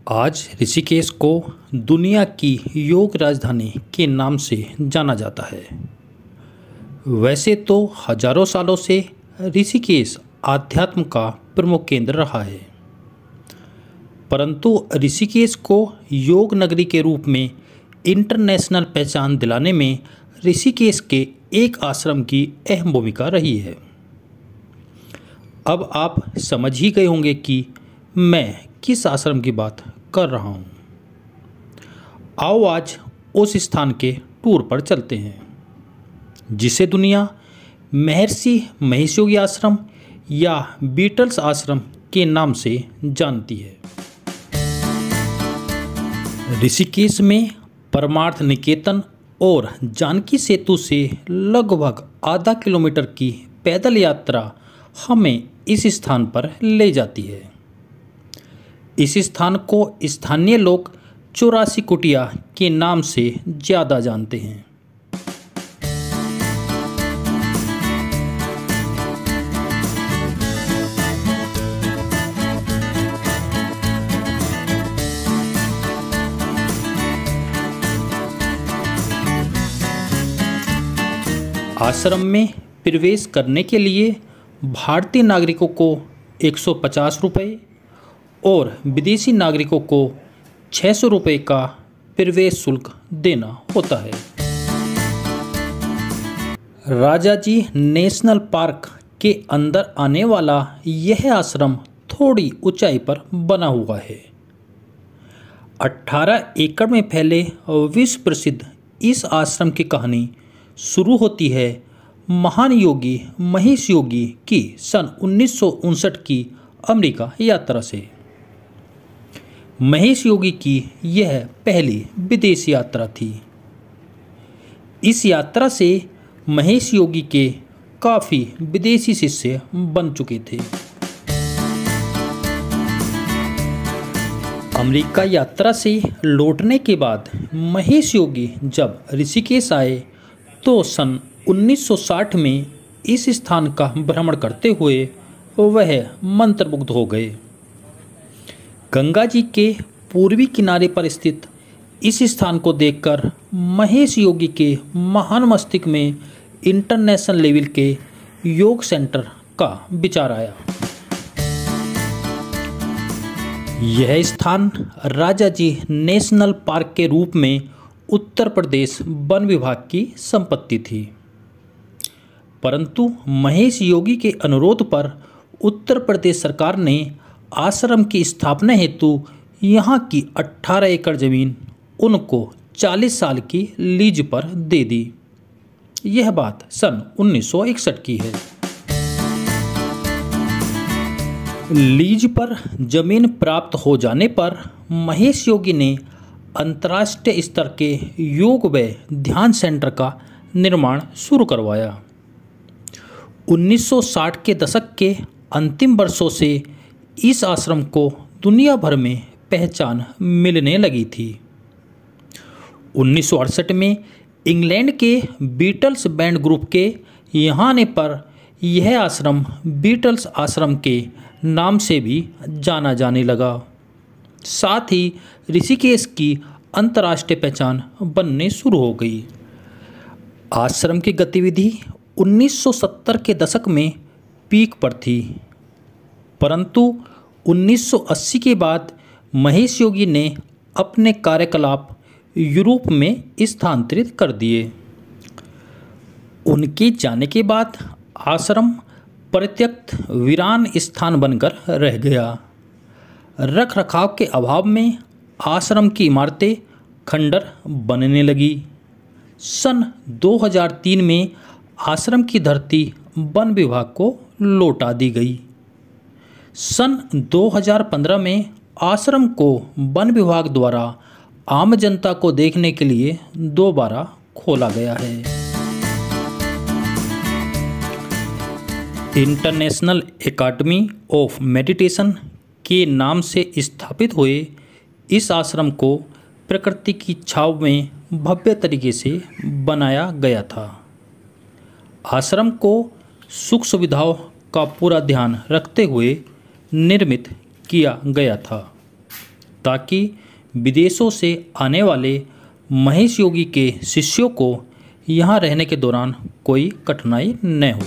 आज ऋषिकेश को दुनिया की योग राजधानी के नाम से जाना जाता है। वैसे तो हजारों सालों से ऋषिकेश आध्यात्म का प्रमुख केंद्र रहा है, परंतु ऋषिकेश को योग नगरी के रूप में इंटरनेशनल पहचान दिलाने में ऋषिकेश के एक आश्रम की अहम भूमिका रही है। अब आप समझ ही गए होंगे कि मैं किस आश्रम की बात कर रहा हूँ। आओ आज उस स्थान के टूर पर चलते हैं जिसे दुनिया महर्षि महेश योगी आश्रम या बीटल्स आश्रम के नाम से जानती है। ऋषिकेश में परमार्थ निकेतन और जानकी सेतु से लगभग आधा किलोमीटर की पैदल यात्रा हमें इस स्थान पर ले जाती है। इस स्थान को स्थानीय लोग 84 कुटिया के नाम से ज़्यादा जानते हैं। आश्रम में प्रवेश करने के लिए भारतीय नागरिकों को 150 रुपये और विदेशी नागरिकों को 600 रुपये का प्रवेश शुल्क देना होता है। राजाजी नेशनल पार्क के अंदर आने वाला यह आश्रम थोड़ी ऊंचाई पर बना हुआ है। 18 एकड़ में फैले विश्व प्रसिद्ध इस आश्रम की कहानी शुरू होती है महान योगी महेश योगी की सन 1959 की अमेरिका यात्रा से। महेश योगी की यह पहली विदेश यात्रा थी। इस यात्रा से महेश योगी के काफ़ी विदेशी शिष्य बन चुके थे। अमेरिका यात्रा से लौटने के बाद महेश योगी जब ऋषिकेश आए तो सन 1960 में इस स्थान का भ्रमण करते हुए वह मंत्रमुग्ध हो गए। गंगा जी के पूर्वी किनारे पर स्थित इस स्थान को देखकर महेश योगी के महान मस्तिष्क में इंटरनेशनल लेवल के योग सेंटर का विचार आया। यह स्थान राजाजी नेशनल पार्क के रूप में उत्तर प्रदेश वन विभाग की संपत्ति थी, परंतु महेश योगी के अनुरोध पर उत्तर प्रदेश सरकार ने आश्रम की स्थापना हेतु यहाँ की 18 एकड़ जमीन उनको 40 साल की लीज पर दे दी। यह बात सन 1961 की है। लीज पर जमीन प्राप्त हो जाने पर महेश योगी ने अंतर्राष्ट्रीय स्तर के योग व ध्यान सेंटर का निर्माण शुरू करवाया। 1960 के दशक के अंतिम वर्षों से इस आश्रम को दुनिया भर में पहचान मिलने लगी थी। 1968 में इंग्लैंड के बीटल्स बैंड ग्रुप के यहाँ आने पर यह आश्रम बीटल्स आश्रम के नाम से भी जाना जाने लगा। साथ ही ऋषिकेश की अंतर्राष्ट्रीय पहचान बनने शुरू हो गई। आश्रम की गतिविधि 1970 के दशक में पीक पर थी, परंतु 1980 के बाद महेश योगी ने अपने कार्यकलाप यूरोप में स्थानांतरित कर दिए। उनके जाने के बाद आश्रम परित्यक्त वीरान स्थान बनकर रह गया। रख रखाव के अभाव में आश्रम की इमारतें खंडर बनने लगी। सन 2003 में आश्रम की धरती वन विभाग को लौटा दी गई। सन 2015 में आश्रम को वन विभाग द्वारा आम जनता को देखने के लिए दोबारा खोला गया है। इंटरनेशनल एकेडमी ऑफ मेडिटेशन के नाम से स्थापित हुए इस आश्रम को प्रकृति की छाव में भव्य तरीके से बनाया गया था। आश्रम को सुख सुविधाओं का पूरा ध्यान रखते हुए निर्मित किया गया था ताकि विदेशों से आने वाले महेश योगी के शिष्यों को यहाँ रहने के दौरान कोई कठिनाई न हो।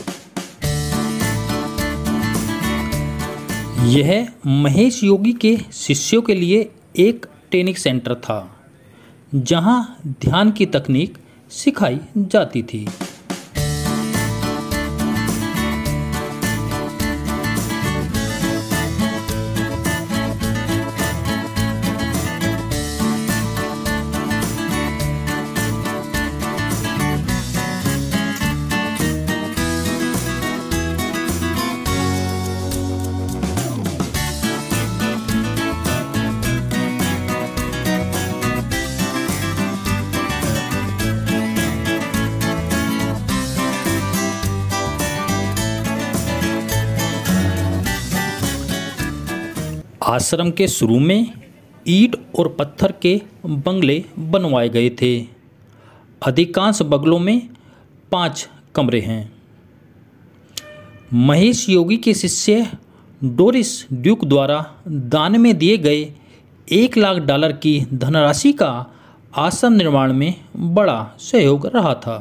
यह महेश योगी के शिष्यों के लिए एक ट्रेनिंग सेंटर था जहाँ ध्यान की तकनीक सिखाई जाती थी। आश्रम के शुरू में ईंट और पत्थर के बंगले बनवाए गए थे। अधिकांश बंगलों में 5 कमरे हैं। महेश योगी के शिष्य डोरिस ड्यूक द्वारा दान में दिए गए $1,00,000 की धनराशि का आश्रम निर्माण में बड़ा सहयोग रहा था।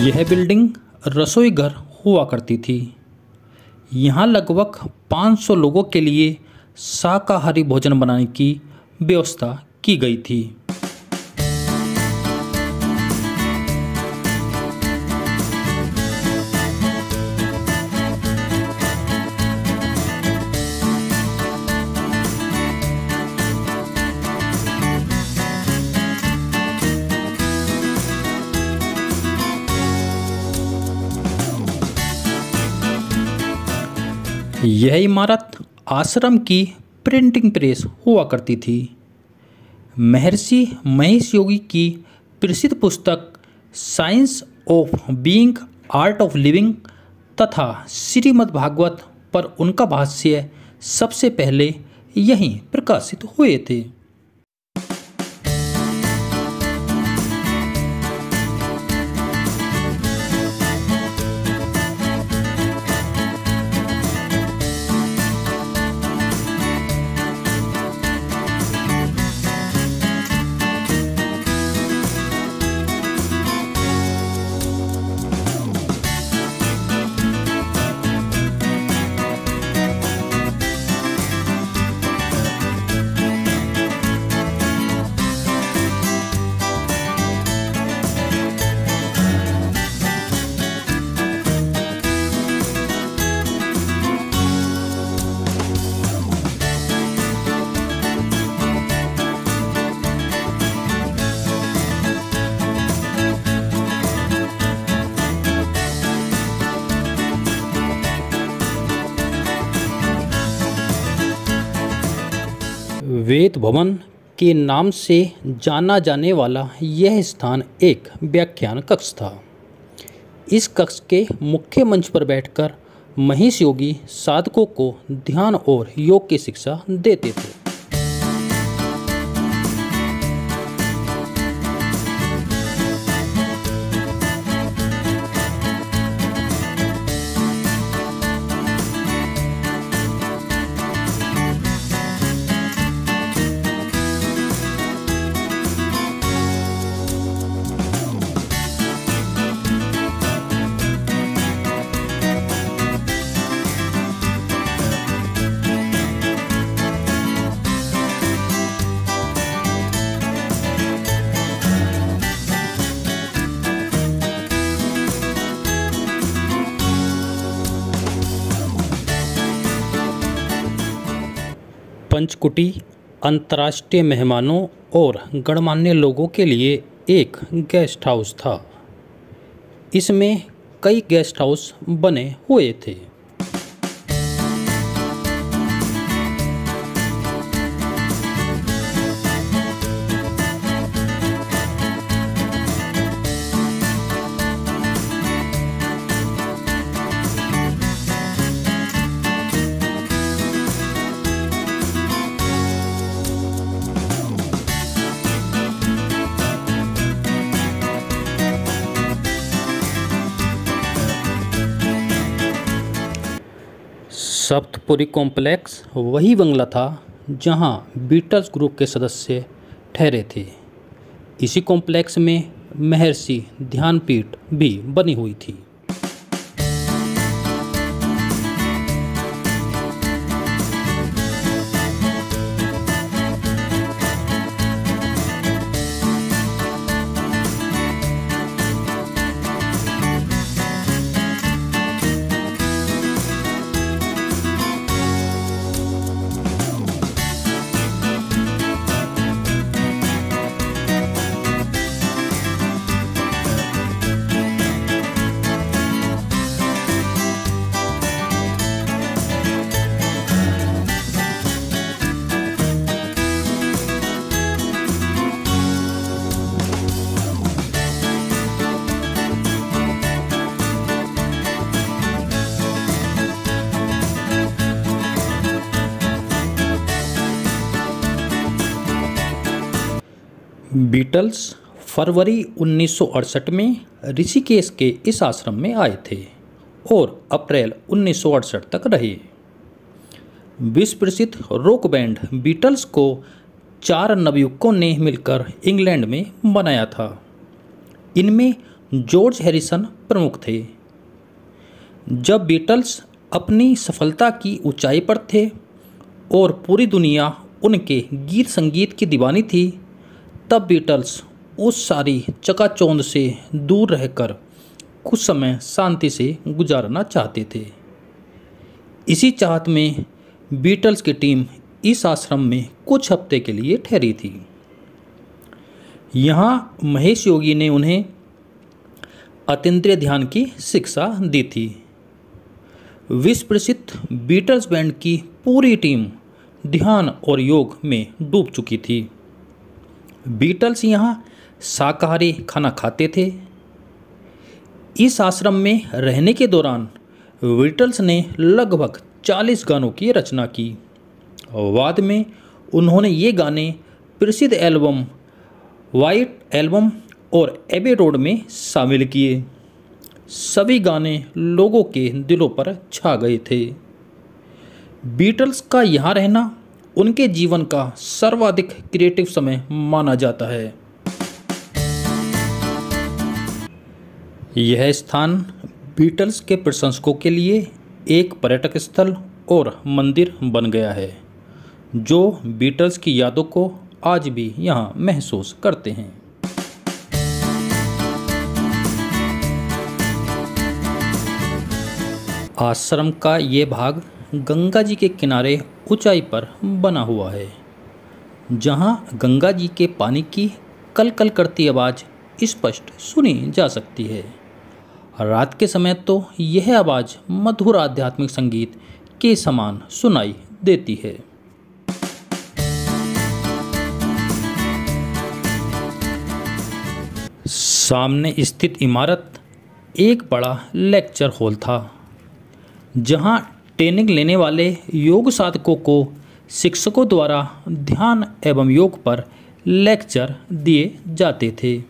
यह बिल्डिंग रसोई घर हुआ करती थी। यहाँ लगभग 500 लोगों के लिए शाकाहारी भोजन बनाने की व्यवस्था की गई थी। यह इमारत आश्रम की प्रिंटिंग प्रेस हुआ करती थी। महर्षि महेश योगी की प्रसिद्ध पुस्तक science of being art of living तथा श्रीमद् भागवत पर उनका भाष्य सबसे पहले यहीं प्रकाशित हुए थे। वेद भवन के नाम से जाना जाने वाला यह स्थान एक व्याख्यान कक्ष था। इस कक्ष के मुख्य मंच पर बैठकर महेश योगी साधकों को ध्यान और योग की शिक्षा देते थे। पंचकुटी अंतर्राष्ट्रीय मेहमानों और गणमान्य लोगों के लिए एक गेस्ट हाउस था। इसमें कई गेस्ट हाउस बने हुए थे। सप्तपुरी कॉम्प्लेक्स वही बंगला था जहां बीटल्स ग्रुप के सदस्य ठहरे थे। इसी कॉम्प्लेक्स में महर्षि ध्यानपीठ भी बनी हुई थी। बीटल्स फरवरी 1968 में ऋषिकेश के इस आश्रम में आए थे और अप्रैल 1968 तक रहे। विश्व प्रसिद्ध रॉक बैंड बीटल्स को 4 नवयुवकों ने मिलकर इंग्लैंड में बनाया था। इनमें जॉर्ज हैरिसन प्रमुख थे। जब बीटल्स अपनी सफलता की ऊंचाई पर थे और पूरी दुनिया उनके गीत संगीत की दीवानी थी, तब बीटल्स उस सारी चकाचौंध से दूर रहकर कुछ समय शांति से गुजारना चाहते थे। इसी चाहत में बीटल्स की टीम इस आश्रम में कुछ हफ्ते के लिए ठहरी थी। यहाँ महेश योगी ने उन्हें अतीन्द्रिय ध्यान की शिक्षा दी थी। विश्व प्रसिद्ध बीटल्स बैंड की पूरी टीम ध्यान और योग में डूब चुकी थी। बीटल्स यहाँ शाकाहारी खाना खाते थे। इस आश्रम में रहने के दौरान बीटल्स ने लगभग 40 गानों की रचना की। बाद में उन्होंने ये गाने प्रसिद्ध एल्बम वाइट एल्बम और एबे रोड में शामिल किए। सभी गाने लोगों के दिलों पर छा गए थे। बीटल्स का यहाँ रहना उनके जीवन का सर्वाधिक क्रिएटिव समय माना जाता है। यह स्थान बीटल्स के प्रशंसकों के लिए एक पर्यटक स्थल और मंदिर बन गया है, जो बीटल्स की यादों को आज भी यहाँ महसूस करते हैं। आश्रम का ये भाग गंगा जी के किनारे ऊंचाई पर बना हुआ है, जहां गंगा जी के पानी की कल कल करती आवाज़ स्पष्ट सुनी जा सकती है। रात के समय तो यह आवाज़ मधुर आध्यात्मिक संगीत के समान सुनाई देती है। सामने स्थित इमारत एक बड़ा लेक्चर हॉल था, जहां ट्रेनिंग लेने वाले योग साधकों को शिक्षकों द्वारा ध्यान एवं योग पर लेक्चर दिए जाते थे।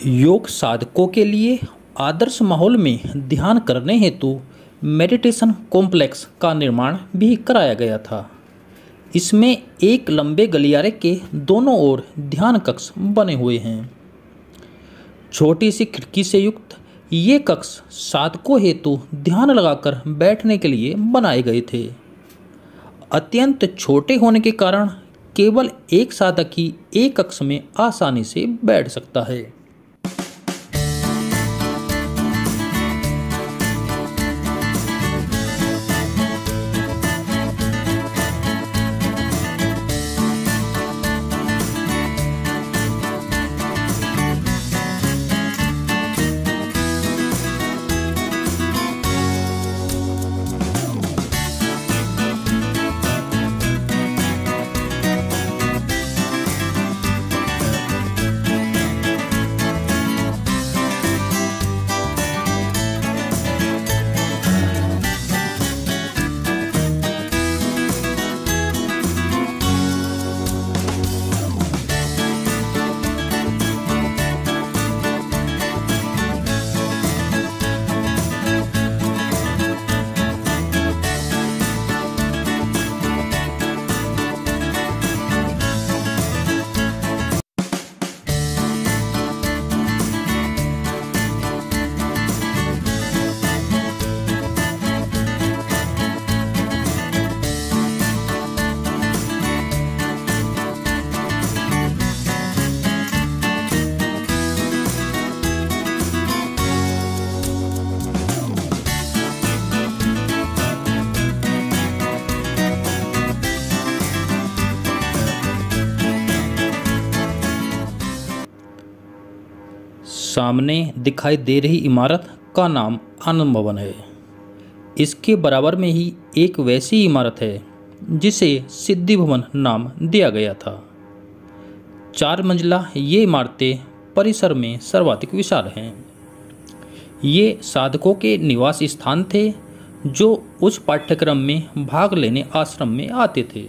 योग साधकों के लिए आदर्श माहौल में ध्यान करने हेतु मेडिटेशन कॉम्प्लेक्स का निर्माण भी कराया गया था। इसमें एक लंबे गलियारे के दोनों ओर ध्यान कक्ष बने हुए हैं। छोटी सी खिड़की से युक्त ये कक्ष साधकों हेतु ध्यान लगाकर बैठने के लिए बनाए गए थे। अत्यंत छोटे होने के कारण केवल एक साधक ही एक कक्ष में आसानी से बैठ सकता है। सामने दिखाई दे रही इमारत का नाम आनंद भवन है। इसके बराबर में ही एक वैसी इमारत है जिसे सिद्धि भवन नाम दिया गया था। 4 मंजिला ये इमारतें परिसर में सर्वाधिक विशाल हैं। ये साधकों के निवास स्थान थे जो उस पाठ्यक्रम में भाग लेने आश्रम में आते थे।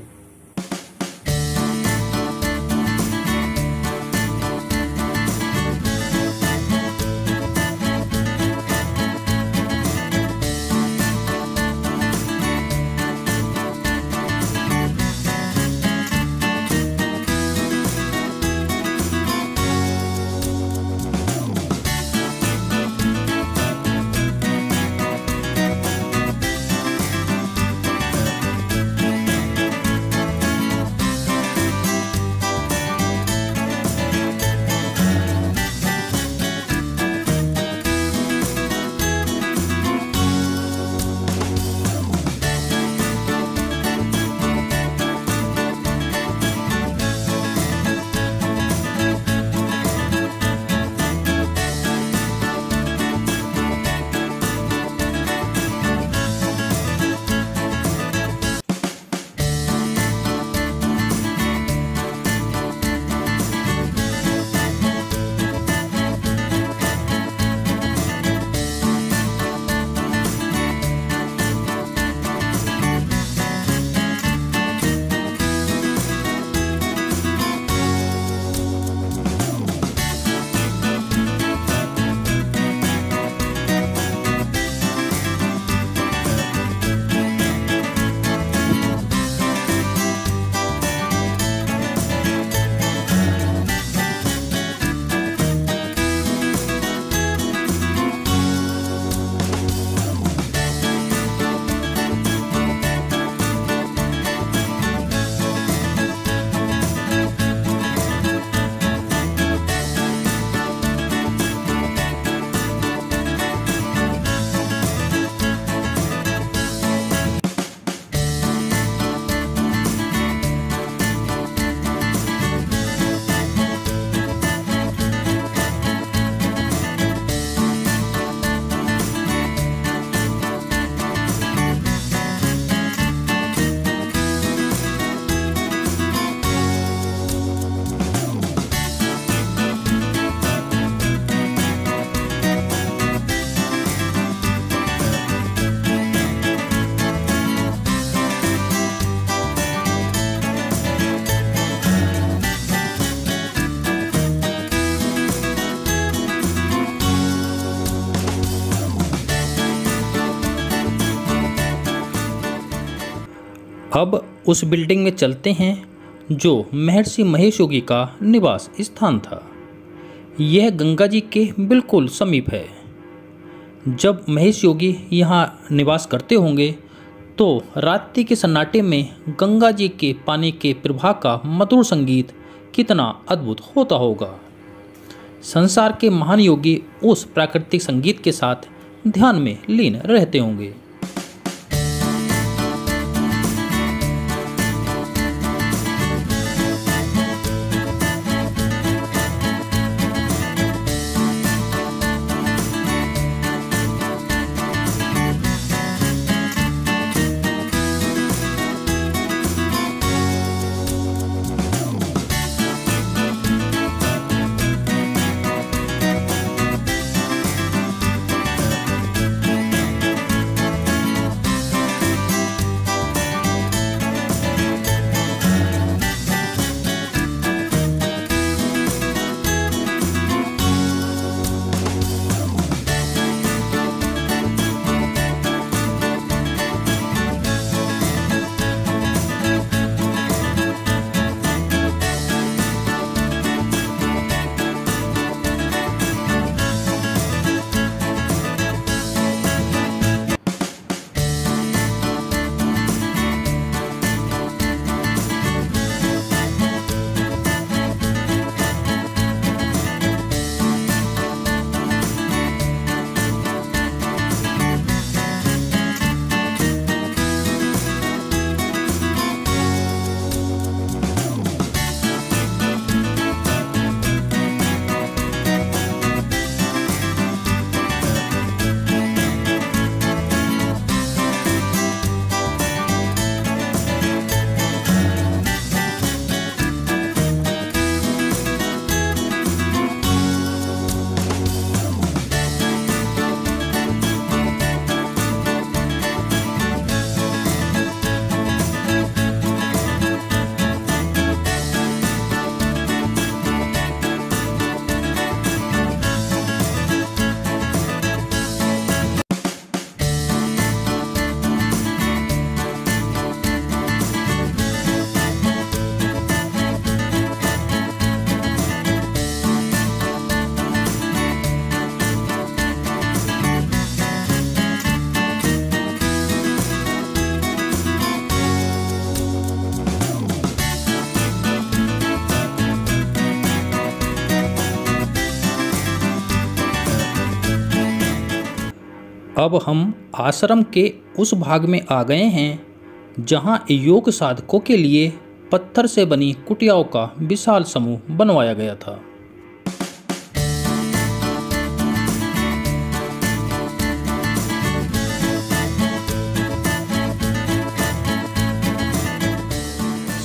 अब उस बिल्डिंग में चलते हैं जो महर्षि महेश योगी का निवास स्थान था। यह गंगा जी के बिल्कुल समीप है। जब महेश योगी यहाँ निवास करते होंगे तो रात्रि के सन्नाटे में गंगा जी के पानी के प्रवाह का मधुर संगीत कितना अद्भुत होता होगा। संसार के महान योगी उस प्राकृतिक संगीत के साथ ध्यान में लीन रहते होंगे। अब हम आश्रम के उस भाग में आ गए हैं जहां योग साधकों के लिए पत्थर से बनी कुटियाओं का विशाल समूह बनवाया गया था।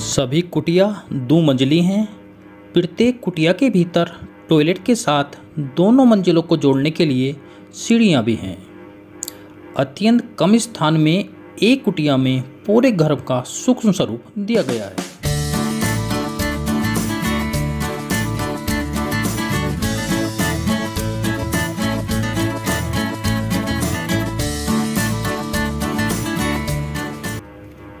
सभी कुटिया 2 मंजिली हैं। प्रत्येक कुटिया के भीतर टॉयलेट के साथ दोनों मंजिलों को जोड़ने के लिए सीढ़ियां भी हैं। अत्यंत कम स्थान में एक कुटिया में पूरे घर का सूक्ष्म स्वरूप दिया गया है।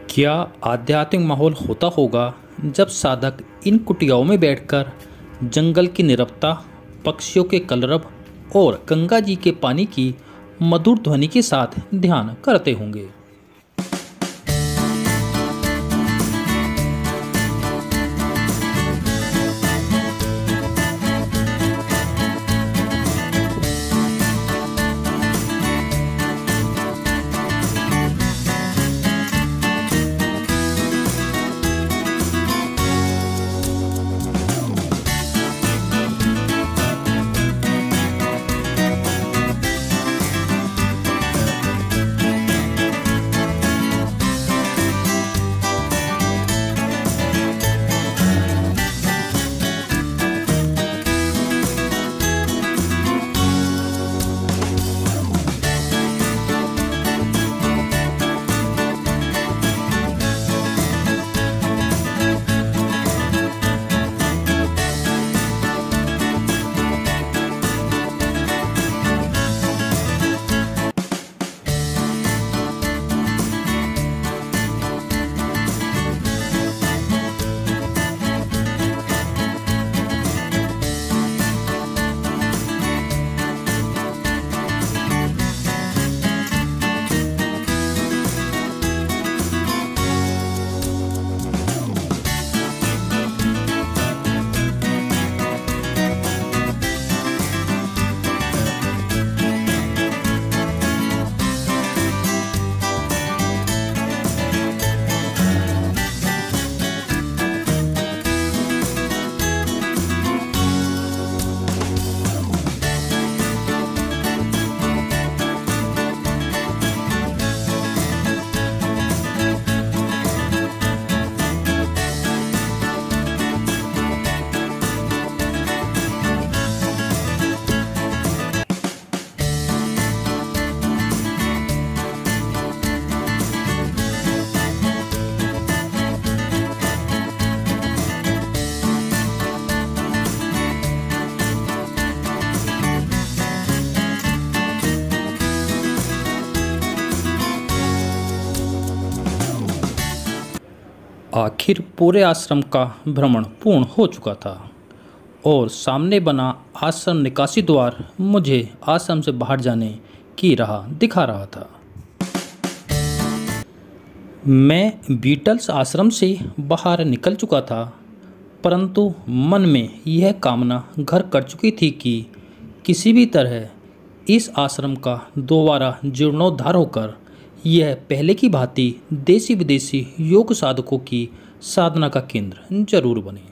क्या आध्यात्मिक माहौल होता होगा जब साधक इन कुटियाओं में बैठकर जंगल की नीरवता, पक्षियों के कलरव और गंगा जी के पानी की मधुर ध्वनि के साथ ध्यान करते होंगे। आखिर पूरे आश्रम का भ्रमण पूर्ण हो चुका था और सामने बना आश्रम निकासी द्वार मुझे आश्रम से बाहर जाने की राह दिखा रहा था। मैं बीटल्स आश्रम से बाहर निकल चुका था, परंतु मन में यह कामना घर कर चुकी थी कि किसी भी तरह इस आश्रम का दोबारा जीर्णोद्धार होकर यह पहले की भांति देसी विदेशी योग साधकों की साधना का केंद्र जरूर बने।